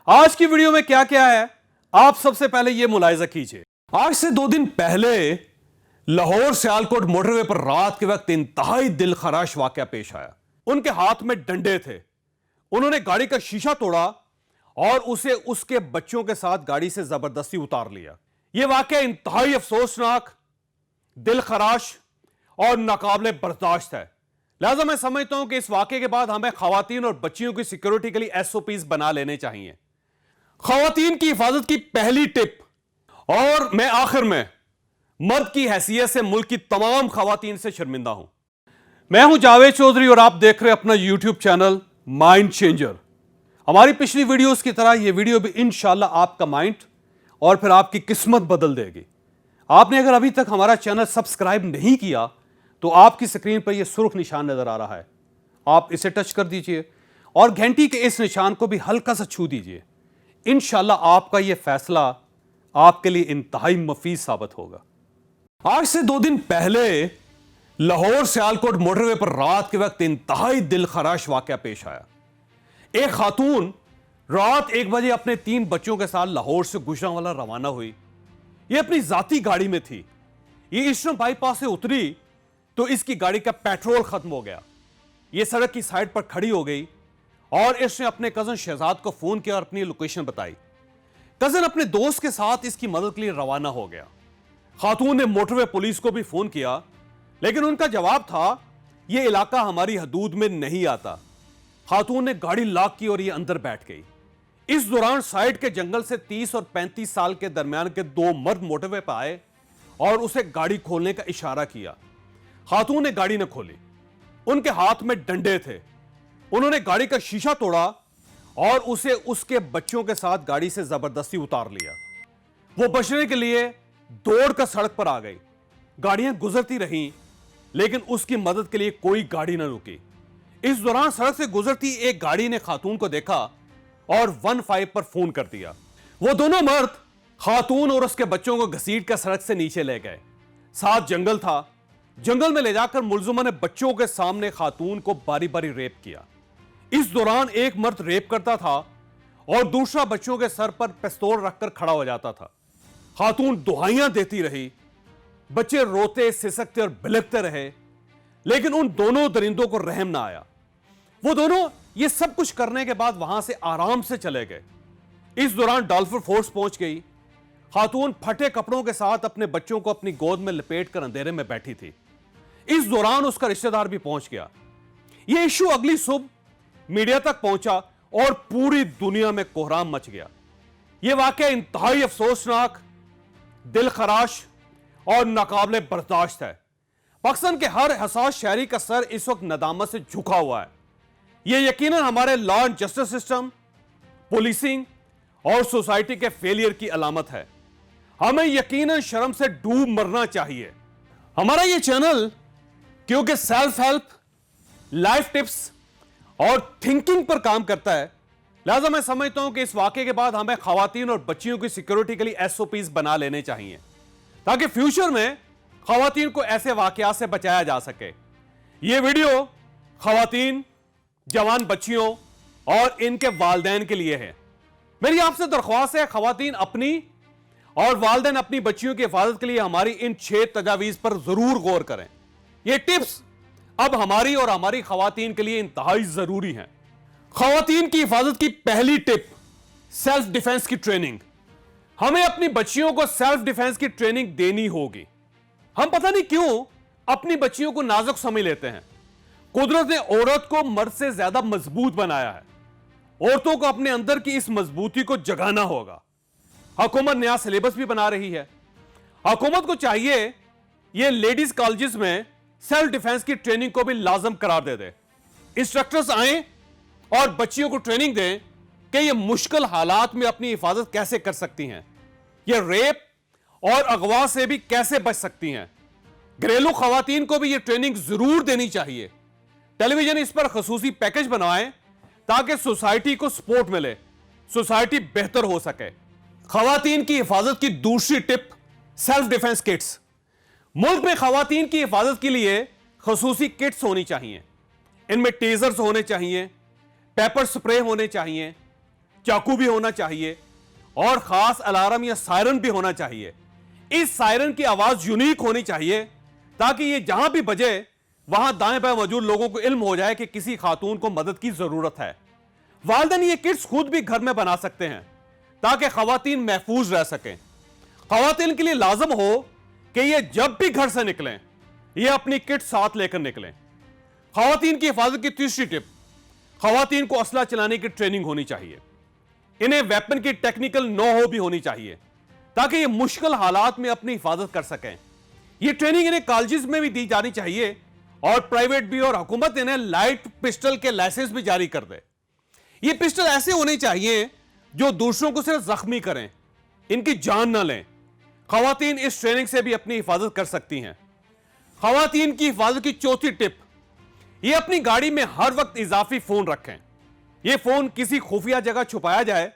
आज की वीडियो में क्या क्या है, आप सबसे पहले यह मुलाहिजा कीजिए। आज से 2 दिन पहले लाहौर सियालकोट मोटरवे पर रात के वक्त इंतहाई दिलखराश वाकया पेश आया। उनके हाथ में डंडे थे, उन्होंने गाड़ी का शीशा तोड़ा और उसे उसके बच्चों के साथ गाड़ी से जबरदस्ती उतार लिया। यह वाकया इंतहाई अफसोसनाक, दिलखराश और नाकाबिले बर्दाश्त है। लिहाजा मैं समझता हूं कि इस वाकये के बाद हमें खवातीन और बच्चियों की सिक्योरिटी के लिए एसओपीज बना लेने चाहिए। खवातीन की हिफाजत की पहली टिप, और मैं आखिर में मर्द की हैसियत से मुल्क की तमाम खवातीन से शर्मिंदा हूं। मैं हूं जावेद चौधरी और आप देख रहे हैं अपना यूट्यूब चैनल माइंड चेंजर। हमारी पिछली वीडियोस की तरह यह वीडियो भी इंशाल्लाह आपका माइंड और फिर आपकी किस्मत बदल देगी। आपने अगर अभी तक हमारा चैनल सब्सक्राइब नहीं किया तो आपकी स्क्रीन पर यह सुर्ख निशान नजर आ रहा है, आप इसे टच कर दीजिए और घंटी के इस निशान को भी हल्का सा छू दीजिए। इंशाल्लाह आपका यह फैसला आपके लिए इंतहाई मुफीद साबित होगा। आज से 2 दिन पहले लाहौर सियालकोट मोटरवे पर रात के वक्त इंतहाई दिलखराश वाकया पेश आया। एक खातून रात 1 बजे अपने 3 बच्चों के साथ लाहौर से गुजरांवाला रवाना हुई। यह अपनी जाती गाड़ी में थी। यह ईस्टर्न बाईपास से उतरी तो इसकी गाड़ी का पेट्रोल खत्म हो गया। यह सड़क की साइड पर खड़ी हो गई और इसने अपने कजन शहजाद को फोन किया और अपनी लोकेशन बताई। कजन अपने दोस्त के साथ इसकी मदद के लिए रवाना हो गया। खातून ने मोटरवे पुलिस को भी फोन किया, लेकिन उनका जवाब था यह इलाका हमारी हदूद में नहीं आता। खातून ने गाड़ी लॉक की और यह अंदर बैठ गई। इस दौरान साइड के जंगल से 30 और 35 साल के दरमियान के 2 मर्द मोटरवे पर आए और उसे गाड़ी खोलने का इशारा किया। खातून ने गाड़ी न खोली। उनके हाथ में डंडे थे, उन्होंने गाड़ी का शीशा तोड़ा और उसे उसके बच्चों के साथ गाड़ी से जबरदस्ती उतार लिया। वो बचने के लिए दौड़कर सड़क पर आ गई। गाड़ियां गुजरती रहीं, लेकिन उसकी मदद के लिए कोई गाड़ी न रुकी। इस दौरान सड़क से गुजरती एक गाड़ी ने खातून को देखा और 15 पर फोन कर दिया। वो दोनों मर्द खातून और उसके बच्चों को घसीट कर सड़क से नीचे ले गए। साथ जंगल था। जंगल में ले जाकर मुलजिमा ने बच्चों के सामने खातून को बारी बारी रेप किया। इस दौरान एक मर्द रेप करता था और दूसरा बच्चों के सर पर पिस्तौल रखकर खड़ा हो जाता था। खातून दुहाइयां देती रही, बच्चे रोते सिसकते और बिलखते रहे, लेकिन उन दोनों दरिंदों को रहम ना आया। वो दोनों ये सब कुछ करने के बाद वहां से आराम से चले गए। इस दौरान डॉल्फिन फोर्स पहुंच गई। खातून फटे कपड़ों के साथ अपने बच्चों को अपनी गोद में लपेट कर अंधेरे में बैठी थी। इस दौरान उसका रिश्तेदार भी पहुंच गया। यह इशू अगली सुबह मीडिया तक पहुंचा और पूरी दुनिया में कोहराम मच गया। यह वाकया इंतहाई अफसोसनाक, दिलखराश और नाकाबिले बर्दाश्त है। पाकिस्तान के हर हसास शहरी का सर इस वक्त नदामत से झुका हुआ है। यह यकीनन हमारे law and justice system, policing और सोसाइटी के फेलियर की अलामत है। हमें यकीनन शर्म से डूब मरना चाहिए। हमारा यह चैनल क्योंकि सेल्फ हेल्प, लाइफ टिप्स और थिंकिंग पर काम करता है, लिहाजा मैं समझता हूं कि इस वाकये के बाद हमें खवातीन और बच्चियों की सिक्योरिटी के लिए एसओपीज बना लेने चाहिए, ताकि फ्यूचर में खवातीन को ऐसे वाकयात से बचाया जा सके। यह वीडियो खवातीन, जवान बच्चियों और इनके वालिदैन के लिए है। मेरी आपसे दरख्वास्त है, खवातीन अपनी और वालिदैन अपनी बच्चियों की हिफाजत के लिए हमारी इन 6 तजावीज पर जरूर गौर करें। ये टिप्स अब हमारी और हमारी खवातीन के लिए इंतहाई जरूरी हैं। खवातीन की हिफाजत की पहली टिप, सेल्फ डिफेंस की ट्रेनिंग। हमें अपनी बच्चियों को सेल्फ डिफेंस की ट्रेनिंग देनी होगी। हम पता नहीं क्यों अपनी बच्चियों को नाजुक समझ लेते हैं। कुदरत ने औरत को मर्द से ज्यादा मजबूत बनाया है। औरतों को अपने अंदर की इस मजबूती को जगाना होगा। हुकूमत नया सिलेबस भी बना रही है। हुकूमत को चाहिए यह लेडीज कॉलेजेस में सेल्फ डिफेंस की ट्रेनिंग को भी लाजम करार दे दे। इंस्ट्रक्टर्स आए और बच्चियों को ट्रेनिंग दें कि ये मुश्किल हालात में अपनी हिफाजत कैसे कर सकती हैं, ये रेप और अगवा से भी कैसे बच सकती हैं। घरेलू खवातीन को भी ये ट्रेनिंग जरूर देनी चाहिए। टेलीविजन इस पर खसूसी पैकेज बनवाएं ताकि सोसाइटी को सपोर्ट मिले, सोसाइटी बेहतर हो सके। खवातीन की हिफाजत की दूसरी टिप, सेल्फ डिफेंस किट्स। मुल्क में खवातीन की हिफाजत के लिए खसूसी किट्स होनी चाहिए। इनमें टेजर्स होने चाहिए, पेपर स्प्रे होने चाहिए, चाकू भी होना चाहिए और खास अलार्म या सायरन भी होना चाहिए। इस सायरन की आवाज यूनिक होनी चाहिए ताकि ये जहां भी बजे वहां दाएं बाएं मौजूद लोगों को इल्म हो जाए कि किसी खातून को मदद की जरूरत है। वालिदैन ये किट्स खुद भी घर में बना सकते हैं ताकि खवातीन महफूज रह सकें। खवातीन के लिए लाजम हो कि ये जब भी घर से निकलें ये अपनी किट साथ लेकर निकलें। खवातीन की हिफाजत की तीसरी टिप, खवातीन को असला चलाने की ट्रेनिंग होनी चाहिए। इन्हें वेपन की टेक्निकल नो हो भी होनी चाहिए ताकि ये मुश्किल हालात में अपनी हिफाजत कर सकें। ये ट्रेनिंग इन्हें कॉलेजेस में भी दी जानी चाहिए और प्राइवेट भी, और हुकूमत इन्हें लाइट पिस्टल के लाइसेंस भी जारी कर दे। ये पिस्टल ऐसे होने चाहिए जो दूसरों को सिर्फ जख्मी करें, इनकी जान ना लें। खवातीन इस ट्रेनिंग से भी अपनी हिफाजत कर सकती हैं। खवातीन की हिफाजत की चौथी टिप, ये अपनी गाड़ी में हर वक्त इजाफी फोन रखें। ये फोन किसी खुफिया जगह छुपाया जाए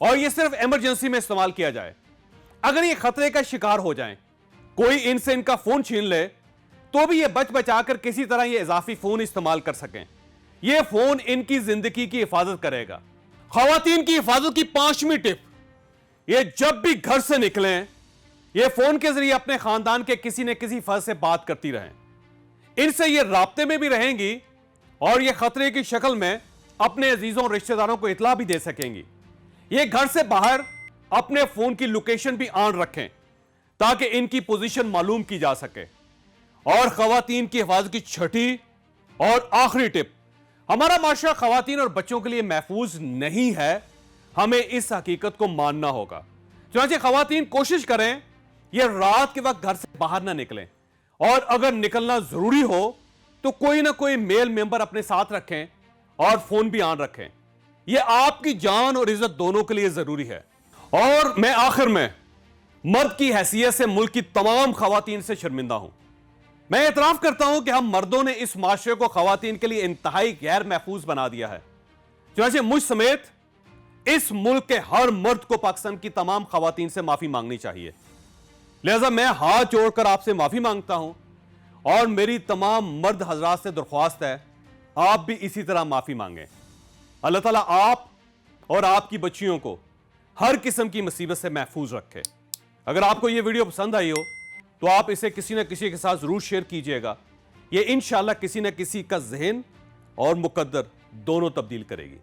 और ये सिर्फ इमरजेंसी में इस्तेमाल किया जाए। अगर ये खतरे का शिकार हो जाएं, कोई इनसे इनका फोन छीन ले, तो भी ये बच बचाकर किसी तरह ये इजाफी फोन इस्तेमाल कर सकें। ये फोन इनकी जिंदगी की हिफाजत करेगा। खवातीन की हिफाजत की पांचवी टिप, ये जब भी घर से निकलें ये फोन के जरिए अपने खानदान के किसी न किसी फर्द से बात करती रहें। इनसे ये राब्ते में भी रहेंगी और ये खतरे की शक्ल में अपने अजीजों और रिश्तेदारों को इतला भी दे सकेंगी। ये घर से बाहर अपने फोन की लोकेशन भी ऑन रखें ताकि इनकी पोजीशन मालूम की जा सके। और खवातीन की हिफाजत की छठी और आखिरी टिप, हमारा माशरा खवातीन और बच्चों के लिए महफूज नहीं है, हमें इस हकीकत को मानना होगा। चुनांचे खवातीन कोशिश करें ये रात के वक्त घर से बाहर ना निकलें, और अगर निकलना जरूरी हो तो कोई ना कोई मेल मेंबर अपने साथ रखें और फोन भी ऑन रखें। यह आपकी जान और इज्जत दोनों के लिए जरूरी है। और मैं आखिर में मर्द की हैसियत से मुल्क की तमाम खवातीन से शर्मिंदा हूं। मैं एतराफ करता हूं कि हम मर्दों ने इस माशरे को खवातीन के लिए इंतहाई गैर महफूज बना दिया है। चुनांचे मुझ समेत इस मुल्क के हर मर्द को पाकिस्तान की तमाम खवातीन से माफी मांगनी चाहिए। लिहाजा मैं हाथ जोड़कर आपसे माफी मांगता हूं और मेरी तमाम मर्द हजरात से दरख्वास्त है आप भी इसी तरह माफी मांगें। अल्लाह ताला आप और आपकी बच्चियों को हर किस्म की मुसीबत से महफूज रखे। अगर आपको यह वीडियो पसंद आई हो तो आप इसे किसी न किसी के साथ जरूर शेयर कीजिएगा। यह इंशाअल्लाह किसी न किसी का ज़हन और मुकद्दर दोनों तब्दील करेगी।